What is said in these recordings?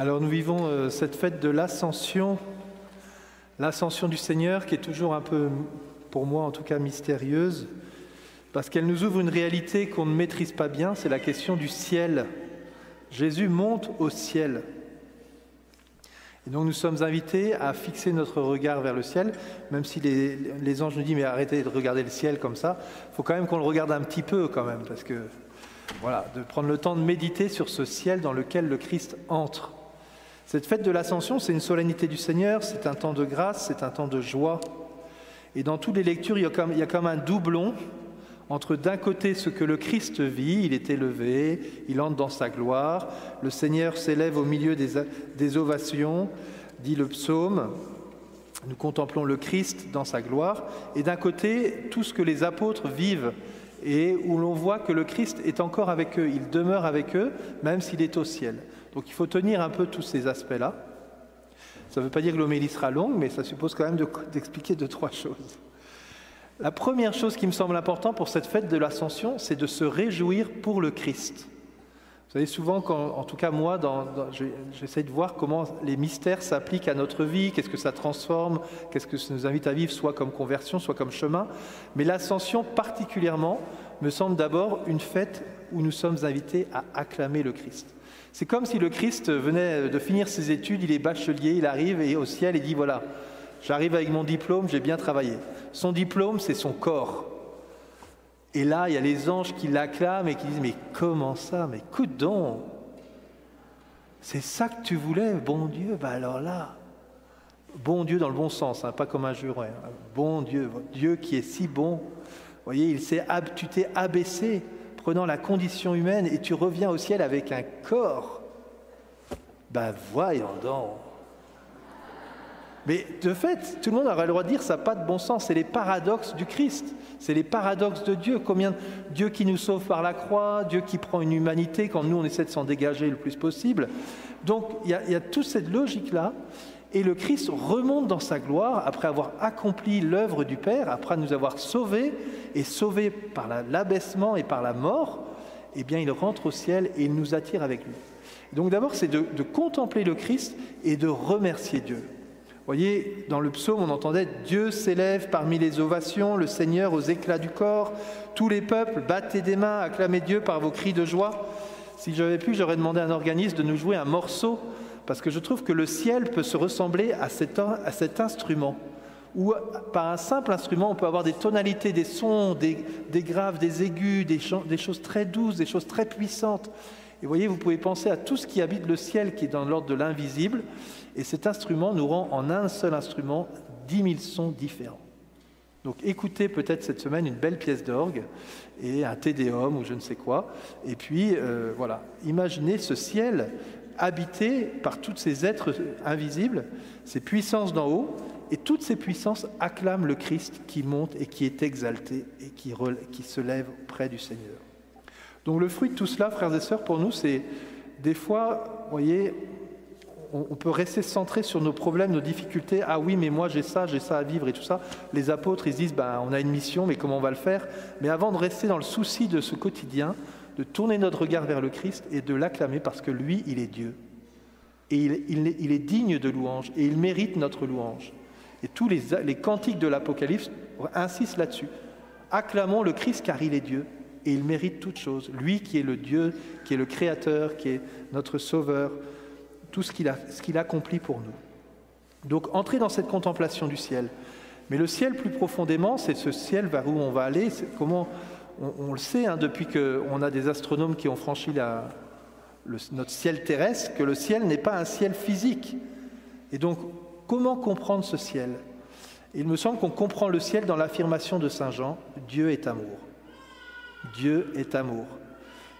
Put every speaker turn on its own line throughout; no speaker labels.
Alors nous vivons cette fête de l'Ascension du Seigneur qui est toujours un peu, pour moi en tout cas, mystérieuse, parce qu'elle nous ouvre une réalité qu'on ne maîtrise pas bien, c'est la question du ciel. Jésus monte au ciel. Et donc nous sommes invités à fixer notre regard vers le ciel, même si les anges nous disent « mais arrêtez de regarder le ciel comme ça », il faut quand même qu'on le regarde un petit peu quand même, parce que voilà, de prendre le temps de méditer sur ce ciel dans lequel le Christ entre. Cette fête de l'Ascension, c'est une solennité du Seigneur, c'est un temps de grâce, c'est un temps de joie. Et dans toutes les lectures, il y a comme un doublon entre d'un côté ce que le Christ vit, il est élevé, il entre dans sa gloire, le Seigneur s'élève au milieu des ovations, dit le psaume, nous contemplons le Christ dans sa gloire, et d'un côté tout ce que les apôtres vivent, et où l'on voit que le Christ est encore avec eux, il demeure avec eux, même s'il est au ciel. Donc il faut tenir un peu tous ces aspects-là. Ça ne veut pas dire que l'homélie sera longue, mais ça suppose quand même d'expliquer 2-3 choses. La première chose qui me semble importante pour cette fête de l'Ascension, c'est de se réjouir pour le Christ. Vous savez, souvent, en tout cas moi, j'essaie de voir comment les mystères s'appliquent à notre vie, qu'est-ce que ça transforme, qu'est-ce que ça nous invite à vivre, soit comme conversion, soit comme chemin. Mais l'Ascension particulièrement me semble d'abord une fête où nous sommes invités à acclamer le Christ. C'est comme si le Christ venait de finir ses études, il est bachelier, il arrive et au ciel, il dit voilà, j'arrive avec mon diplôme, j'ai bien travaillé. Son diplôme, c'est son corps. Et là, il y a les anges qui l'acclament et qui disent mais comment ça? Mais écoute donc, c'est ça que tu voulais, bon Dieu? Ben alors là, bon Dieu dans le bon sens, hein, pas comme un juré. Hein. Bon Dieu, Dieu qui est si bon. Vous voyez, tu t'es abaissé, prenant la condition humaine, et tu reviens au ciel avec un corps. Ben voyons donc. Mais de fait, tout le monde aurait le droit de dire ça n'a pas de bon sens. C'est les paradoxes du Christ. C'est les paradoxes de Dieu. Dieu qui nous sauve par la croix, Dieu qui prend une humanité quand nous on essaie de s'en dégager le plus possible. Donc il y a toute cette logique-là. Et le Christ remonte dans sa gloire après avoir accompli l'œuvre du Père, après nous avoir sauvés, et sauvés par l'abaissement et par la mort, eh bien il rentre au ciel et il nous attire avec lui. Donc d'abord c'est de contempler le Christ et de remercier Dieu. Vous voyez, dans le psaume on entendait « Dieu s'élève parmi les ovations, le Seigneur aux éclats du corps, tous les peuples battez des mains, acclamez Dieu par vos cris de joie ». Si j'avais pu, j'aurais demandé à un organiste de nous jouer un morceau, parce que je trouve que le ciel peut se ressembler à cet instrument, où par un simple instrument, on peut avoir des tonalités, des sons, des graves, des aigus, des choses très douces, des choses très puissantes. Et vous voyez, vous pouvez penser à tout ce qui habite le ciel, qui est dans l'ordre de l'invisible, et cet instrument nous rend en un seul instrument 10 000 sons différents. Donc écoutez peut-être cette semaine une belle pièce d'orgue, et un tédéum ou je ne sais quoi, et puis voilà, imaginez ce ciel habité par tous ces êtres invisibles, ces puissances d'en haut, et toutes ces puissances acclament le Christ qui monte et qui est exalté et qui se lève auprès du Seigneur. Donc le fruit de tout cela, frères et sœurs, pour nous, c'est des fois, vous voyez, on peut rester centré sur nos problèmes, nos difficultés. Ah oui, mais moi j'ai ça à vivre et tout ça. Les apôtres, ils se disent, on a une mission, mais comment on va le faire? Mais avant de rester dans le souci de ce quotidien, de tourner notre regard vers le Christ et de l'acclamer parce que lui, il est Dieu. Et il est digne de louange et il mérite notre louange. Et tous les cantiques de l'Apocalypse insistent là-dessus. Acclamons le Christ car il est Dieu et il mérite toutes choses. Lui qui est le Dieu, qui est le Créateur, qui est notre Sauveur, tout ce qu'il accomplit pour nous. Donc entrez dans cette contemplation du ciel. Mais le ciel plus profondément, c'est ce ciel vers où on va aller. On le sait, hein, depuis qu'on a des astronomes qui ont franchi notre ciel terrestre, que le ciel n'est pas un ciel physique. Et donc, comment comprendre ce ciel? Il me semble qu'on comprend le ciel dans l'affirmation de Saint Jean, Dieu est amour. Dieu est amour.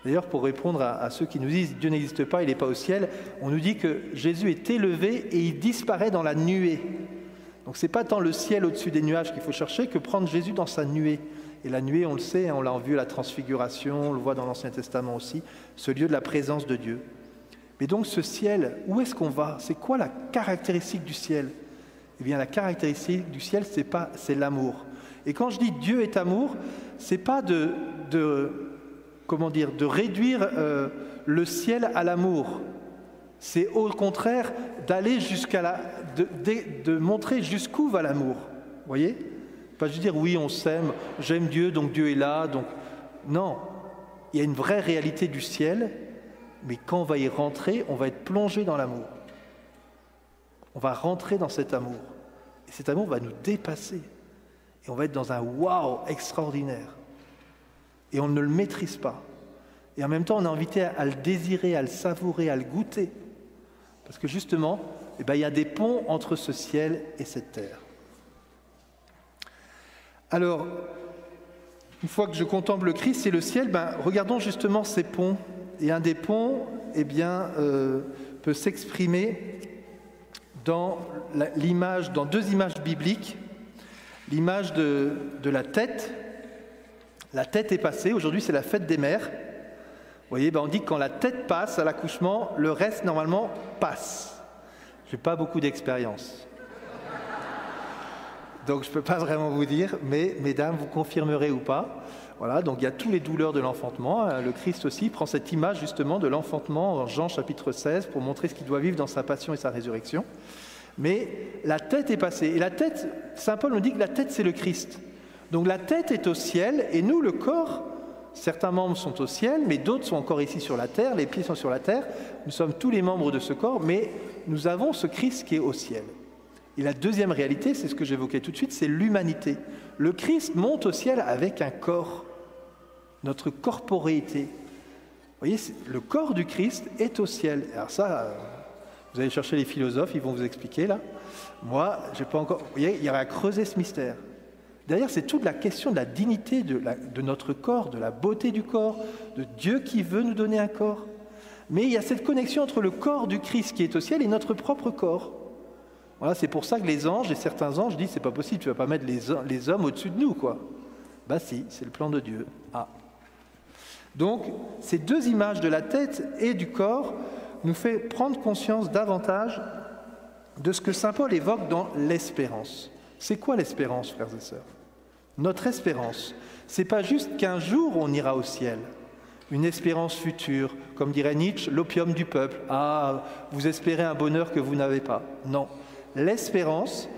D'ailleurs, pour répondre à ceux qui nous disent Dieu n'existe pas, il n'est pas au ciel, on nous dit que Jésus est élevé et il disparaît dans la nuée. Donc ce n'est pas tant le ciel au-dessus des nuages qu'il faut chercher que prendre Jésus dans sa nuée. Et la nuée, on le sait, on l'a vu à la transfiguration, on le voit dans l'Ancien Testament aussi, ce lieu de la présence de Dieu. Mais donc ce ciel, où est-ce qu'on va? C'est quoi la caractéristique du ciel? Eh bien la caractéristique du ciel, c'est l'amour. Et quand je dis Dieu est amour, c'est pas de réduire le ciel à l'amour. C'est au contraire d'aller de montrer jusqu'où va l'amour. Vous voyez? Pas juste dire oui, on s'aime, j'aime Dieu, donc Dieu est là. Donc non, il y a une vraie réalité du ciel, mais quand on va y rentrer, on va être plongé dans l'amour. On va rentrer dans cet amour. Et cet amour va nous dépasser. Et on va être dans un waouh extraordinaire. Et on ne le maîtrise pas. Et en même temps, on est invité à le désirer, à le savourer, à le goûter. Parce que justement, il y a des ponts entre ce ciel et cette terre. Alors, une fois que je contemple le Christ et le ciel, regardons justement ces ponts. Et un des ponts, peut s'exprimer dans dans deux images bibliques. L'image de la tête. La tête est passée. Aujourd'hui, c'est la fête des mères. Vous voyez, on dit que quand la tête passe à l'accouchement, le reste, normalement, passe. Je n'ai pas beaucoup d'expérience. Donc, je ne peux pas vraiment vous dire, mais mesdames, vous confirmerez ou pas. Voilà, donc il y a toutes les douleurs de l'enfantement. Le Christ aussi prend cette image, justement, de l'enfantement en Jean chapitre 16 pour montrer ce qu'il doit vivre dans sa passion et sa résurrection. Mais la tête est passée. Et la tête, saint Paul nous dit que la tête, c'est le Christ. Donc la tête est au ciel, et nous, le corps, certains membres sont au ciel, mais d'autres sont encore ici sur la terre, les pieds sont sur la terre. Nous sommes tous les membres de ce corps, mais nous avons ce Christ qui est au ciel. Et la deuxième réalité, c'est ce que j'évoquais tout de suite, c'est l'humanité. Le Christ monte au ciel avec un corps, notre corporéité. Vous voyez, le corps du Christ est au ciel. Alors ça, vous allez chercher les philosophes, ils vont vous expliquer là. Moi, j'ai pas encore... Vous voyez, il y aurait à creuser ce mystère. D'ailleurs, c'est toute la question de la dignité de notre corps, de la beauté du corps, de Dieu qui veut nous donner un corps. Mais il y a cette connexion entre le corps du Christ qui est au ciel et notre propre corps. Voilà, c'est pour ça que les anges et certains anges disent c'est pas possible, tu vas pas mettre les hommes au-dessus de nous, quoi. Bah si, c'est le plan de Dieu. Ah. Donc, ces deux images de la tête et du corps nous fait prendre conscience davantage de ce que saint Paul évoque dans l'espérance. C'est quoi l'espérance, frères et sœurs? Notre espérance, c'est pas juste qu'un jour on ira au ciel, une espérance future, comme dirait Nietzsche, l'opium du peuple. Ah, vous espérez un bonheur que vous n'avez pas. Non. L'espérance,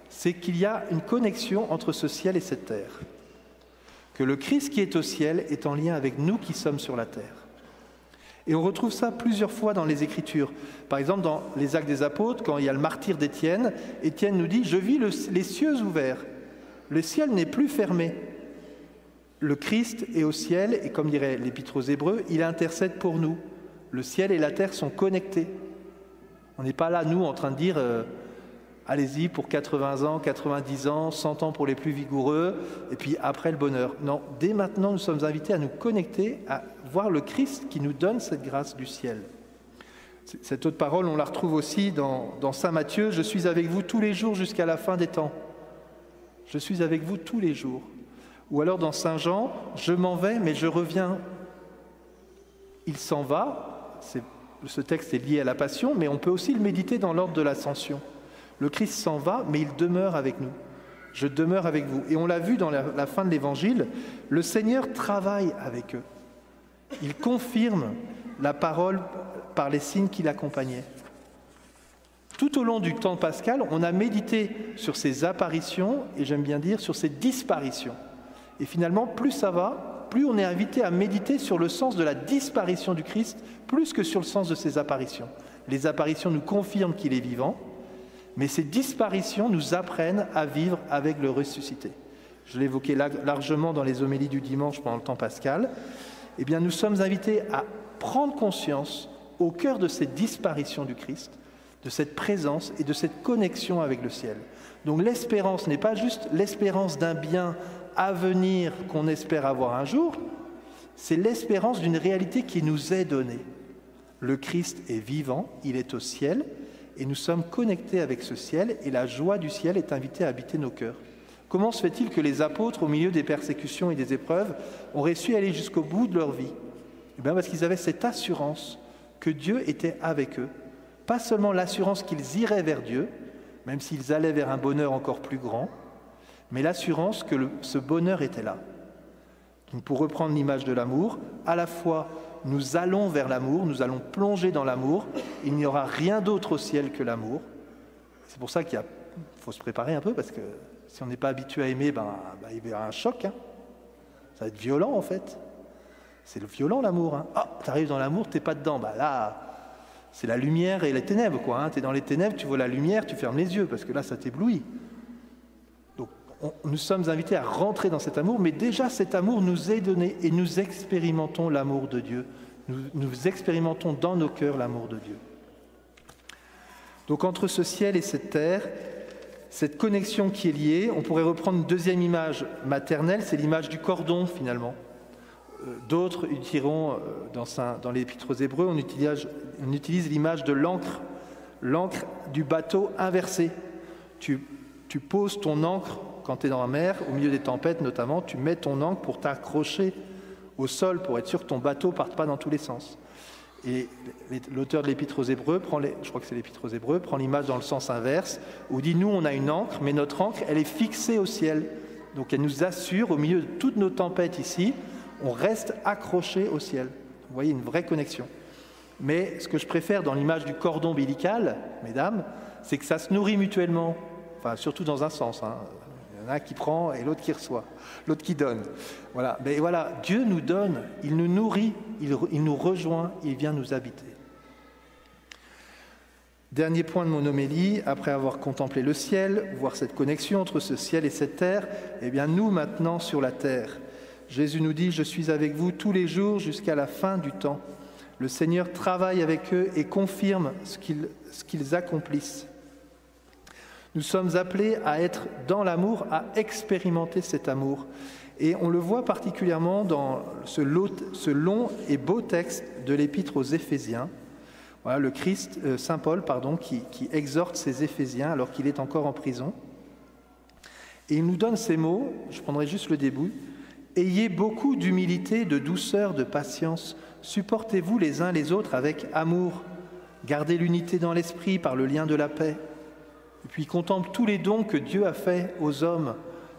c'est qu'il y a une connexion entre ce ciel et cette terre. Que le Christ qui est au ciel est en lien avec nous qui sommes sur la terre. Et on retrouve ça plusieurs fois dans les Écritures. Par exemple, dans les Actes des Apôtres, quand il y a le martyre d'Étienne, Étienne nous dit « Je vis les cieux ouverts. Le ciel n'est plus fermé. Le Christ est au ciel, et comme dirait l'Épître aux Hébreux, il intercède pour nous. Le ciel et la terre sont connectés. » On n'est pas là, nous, en train de dire allez-y pour 80 ans, 90 ans, 100 ans pour les plus vigoureux, et puis après le bonheur. Non, dès maintenant, nous sommes invités à nous connecter, à voir le Christ qui nous donne cette grâce du ciel. Cette autre parole, on la retrouve aussi dans saint Matthieu, « Je suis avec vous tous les jours jusqu'à la fin des temps. » Je suis avec vous tous les jours. Ou alors dans saint Jean, « Je m'en vais, mais je reviens. » Il s'en va, ce texte est lié à la Passion, mais on peut aussi le méditer dans l'ordre de l'Ascension. Le Christ s'en va, mais il demeure avec nous. Je demeure avec vous. Et on l'a vu dans la fin de l'Évangile, le Seigneur travaille avec eux. Il confirme la parole par les signes qui l'accompagnaient. Tout au long du temps pascal, on a médité sur ces apparitions, et j'aime bien dire sur ces disparitions. Et finalement, plus ça va, plus on est invité à méditer sur le sens de la disparition du Christ, plus que sur le sens de ses apparitions. Les apparitions nous confirment qu'il est vivant, mais ces disparitions nous apprennent à vivre avec le ressuscité. Je l'ai évoqué largement dans les homélies du dimanche pendant le temps pascal. Eh bien, nous sommes invités à prendre conscience au cœur de cette disparition du Christ, de cette présence et de cette connexion avec le ciel. Donc l'espérance n'est pas juste l'espérance d'un bien à venir qu'on espère avoir un jour, c'est l'espérance d'une réalité qui nous est donnée. Le Christ est vivant, il est au ciel, et nous sommes connectés avec ce ciel, et la joie du ciel est invitée à habiter nos cœurs. Comment se fait-il que les apôtres, au milieu des persécutions et des épreuves, ont réussi à aller jusqu'au bout de leur vie? Eh bien parce qu'ils avaient cette assurance que Dieu était avec eux. Pas seulement l'assurance qu'ils iraient vers Dieu, même s'ils allaient vers un bonheur encore plus grand, mais l'assurance que ce bonheur était là. Donc, pour reprendre l'image de l'amour, à la fois nous allons vers l'amour, nous allons plonger dans l'amour, il n'y aura rien d'autre au ciel que l'amour. C'est pour ça qu'il faut se préparer un peu, parce que si on n'est pas habitué à aimer, il y aura un choc. Ça va être violent en fait. C'est le violent l'amour. Tu arrives dans l'amour, tu n'es pas dedans. Là, c'est la lumière et les ténèbres. Tu es dans les ténèbres, tu vois la lumière, tu fermes les yeux, parce que là, ça t'éblouit. Donc, nous sommes invités à rentrer dans cet amour, mais déjà cet amour nous est donné et nous expérimentons l'amour de Dieu. Nous expérimentons dans nos cœurs l'amour de Dieu. Donc entre ce ciel et cette terre, cette connexion qui est liée, on pourrait reprendre une deuxième image maternelle, c'est l'image du cordon finalement. D'autres utiliseront, dans l'Épître aux Hébreux, on utilise l'image de l'ancre du bateau inversé. Tu poses ton ancre quand tu es dans la mer, au milieu des tempêtes notamment, tu mets ton ancre pour t'accrocher au sol, pour être sûr que ton bateau ne parte pas dans tous les sens. Et l'auteur de l'Épître aux Hébreux, je crois que c'est l'Épître aux Hébreux, prend l'image dans le sens inverse, où il dit, nous on a une ancre, mais notre ancre, elle est fixée au ciel. Donc elle nous assure, au milieu de toutes nos tempêtes ici, on reste accroché au ciel. Vous voyez, une vraie connexion. Mais ce que je préfère dans l'image du cordon ombilical, mesdames, c'est que ça se nourrit mutuellement, enfin surtout dans un sens. Il y en a un qui prend et l'autre qui reçoit, l'autre qui donne. Voilà. Mais voilà, Dieu nous donne, il nous nourrit, il nous rejoint, il vient nous habiter. Dernier point de mon homélie, après avoir contemplé le ciel, voir cette connexion entre ce ciel et cette terre, eh bien nous maintenant sur la terre. Jésus nous dit, je suis avec vous tous les jours jusqu'à la fin du temps. Le Seigneur travaille avec eux et confirme ce qu'ils accomplissent. Nous sommes appelés à être dans l'amour, à expérimenter cet amour. Et on le voit particulièrement dans ce long et beau texte de l'Épître aux Éphésiens. Voilà, le Christ, Saint Paul, qui exhorte ses Éphésiens alors qu'il est encore en prison. Et il nous donne ces mots, je prendrai juste le début. « Ayez beaucoup d'humilité, de douceur, de patience. Supportez-vous les uns les autres avec amour. Gardez l'unité dans l'esprit par le lien de la paix. » Et puis contemple tous les dons que Dieu a faits aux hommes,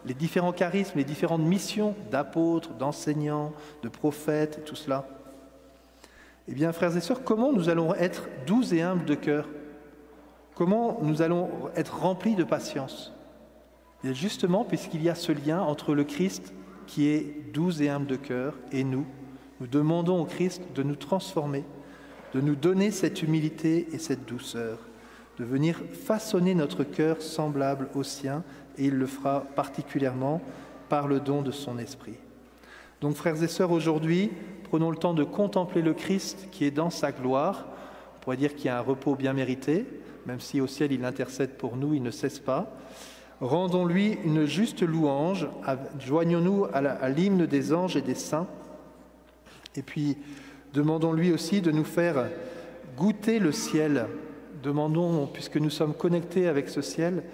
les différents charismes, les différentes missions d'apôtres, d'enseignants, de prophètes, tout cela. Eh bien, frères et sœurs, comment nous allons être doux et humbles de cœur? Comment nous allons être remplis de patience? Et justement, puisqu'il y a ce lien entre le Christ qui est doux et humble de cœur et nous demandons au Christ de nous transformer, de nous donner cette humilité et cette douceur, de venir façonner notre cœur semblable au sien, et il le fera particulièrement par le don de son esprit. Donc, frères et sœurs, aujourd'hui, prenons le temps de contempler le Christ qui est dans sa gloire. On pourrait dire qu'il y a un repos bien mérité, même si au ciel il intercède pour nous, il ne cesse pas. Rendons-lui une juste louange, joignons-nous à l'hymne des anges et des saints, et puis demandons-lui aussi de nous faire goûter le ciel. Demandons, puisque nous sommes connectés avec ce ciel,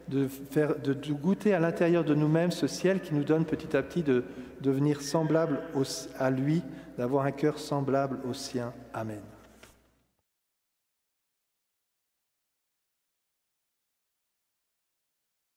de goûter à l'intérieur de nous-mêmes ce ciel qui nous donne petit à petit de devenir semblable à lui, d'avoir un cœur semblable au sien. Amen.